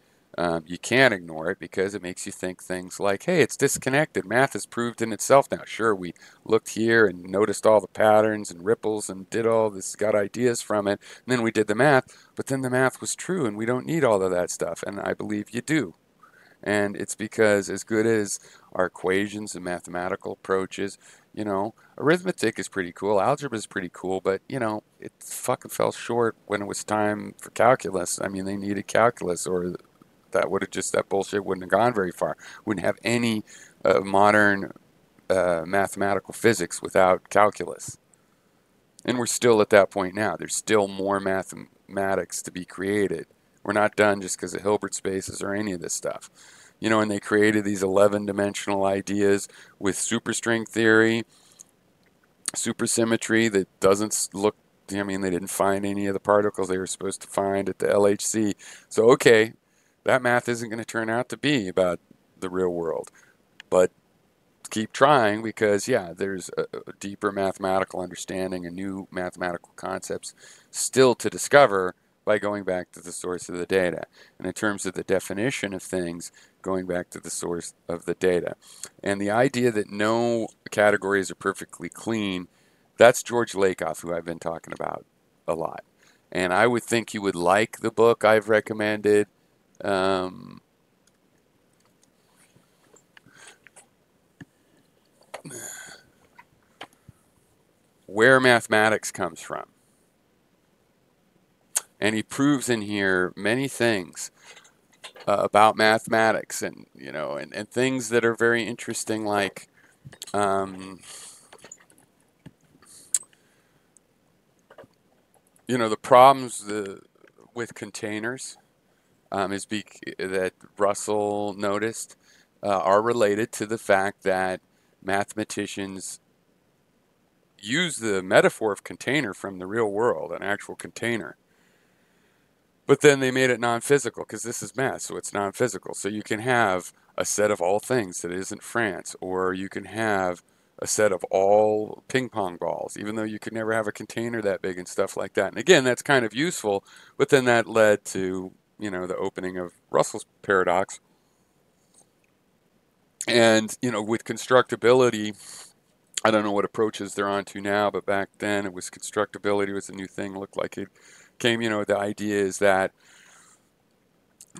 you can't ignore it because it makes you think things like, hey, it's disconnected. Math is proved in itself now. Sure, we looked here and noticed all the patterns and ripples and did all this, got ideas from it, and then we did the math, but then the math was true and we don't need all of that stuff, and I believe you do. And it's because, as good as our equations and mathematical approaches, arithmetic is pretty cool, algebra is pretty cool, but, it fucking fell short when it was time for calculus. I mean, they needed calculus, or that bullshit wouldn't have gone very far. Wouldn't have any modern mathematical physics without calculus. And we're still at that point now. There's still more mathematics to be created. We're not done just because of Hilbert spaces or any of this stuff. And they created these 11-dimensional ideas with superstring theory, supersymmetry that doesn't look, they didn't find any of the particles they were supposed to find at the LHC. So, okay, that math isn't going to turn out to be about the real world. But keep trying because, yeah, there's a deeper mathematical understanding and new mathematical concepts still to discover by going back to the source of the data. And in terms of the definition of things, going back to the source of the data. And the idea that no categories are perfectly clean, that's George Lakoff, who I've been talking about a lot. And I would think you would like the book I've recommended. Um, where mathematics comes from. And he proves in here many things about mathematics, and and things that are very interesting, like the problems with containers that Russell noticed are related to the fact that mathematicians use the metaphor of container from the real world, an actual container. But then they made it non-physical because this is math, so it's non-physical. So you can have a set of all things that isn't France, or you can have a set of all ping pong balls, even though you could never have a container that big and stuff like that. And again, that's kind of useful, but then that led to, the opening of Russell's paradox. And, with constructibility, I don't know what approaches they're on to now, but back then it was constructibility was a new thing. It looked like it came, the idea is that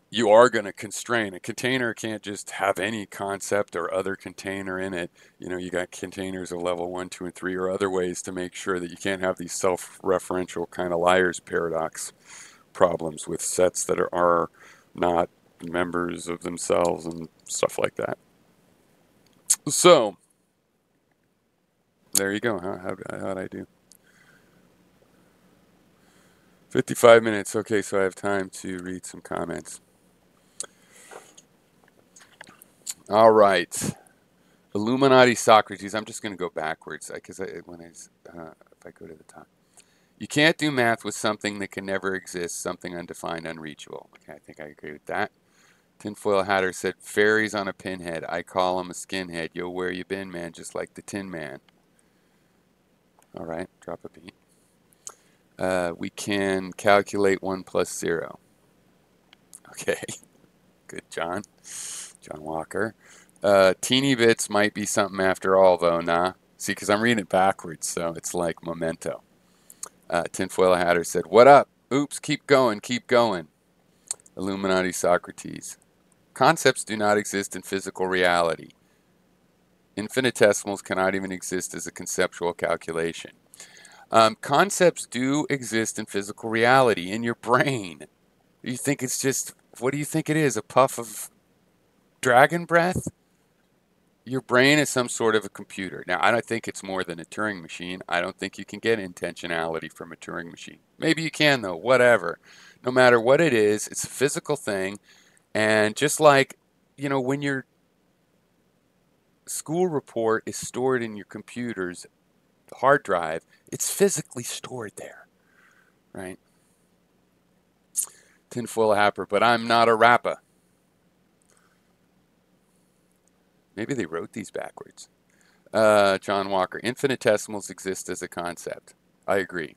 you are going to constrain. A container can't just have any concept or other container in it. You got containers of level 1, 2, and 3, or other ways to make sure that you can't have these self-referential kind of liar's paradox problems with sets that are not members of themselves and stuff like that. So, there you go. How'd I do? 55 minutes. Okay, so I have time to read some comments. All right. Illuminati Socrates. I'm just going to go backwards because if I go to the top. You can't do math with something that can never exist, something undefined, unreachable. Okay, I think I agree with that. Tinfoil Hatter said, fairies on a pinhead. I call him a skinhead. Yo, where you been, man? Just like the Tin Man. All right, drop a beat. We can calculate 1 plus 0. Okay, good, John Walker. Teeny bits might be something after all, though, nah? See, because I'm reading it backwards, so it's like memento. Tinfoil Hatter said, what up? Oops, keep going, keep going. Illuminati Socrates. Concepts do not exist in physical reality. Infinitesimals cannot even exist as a conceptual calculation. Concepts do exist in physical reality, in your brain. You think it's just, what do you think it is, a puff of dragon breath? Your brain is some sort of a computer. Now, I don't think it's more than a Turing machine. I don't think you can get intentionality from a Turing machine. Maybe you can, though, whatever. No matter what it is, it's a physical thing. And just like, when your school report is stored in your computer's hard drive, it's physically stored there, right? Tinfoil Happer, but I'm not a rapper. Maybe they wrote these backwards. John Walker, infinitesimals exist as a concept. I agree.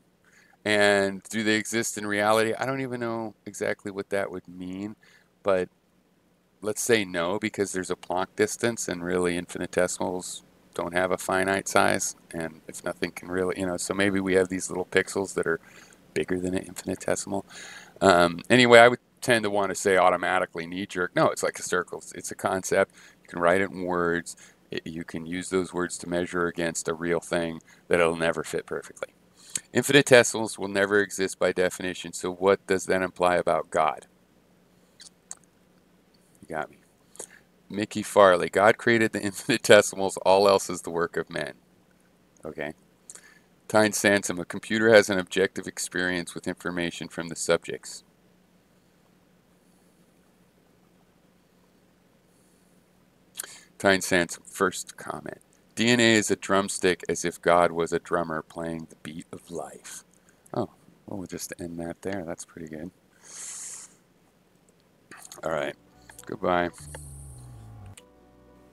And do they exist in reality? I don't even know exactly what that would mean, but let's say no, because there's a Planck distance, and really infinitesimals don't have a finite size, and if nothing can really, so maybe we have these little pixels that are bigger than an infinitesimal. Anyway, I would tend to want to say automatically knee-jerk. No, it's like a circle. It's a concept. You can write it in words. You can use those words to measure against a real thing that it'll never fit perfectly. Infinitesimals will never exist by definition, so what does that imply about God? You got me. Mickey Farley, God created the infinitesimals, all else is the work of men. Okay. Tyne Sansom, a computer has an objective experience with information from the subjects. Tyne Sansom, first comment. DNA is a drumstick as if God was a drummer playing the beat of life. Oh, well, we'll just end that there. That's pretty good. All right. Goodbye.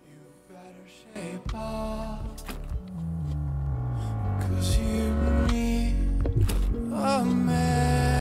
You better shape up.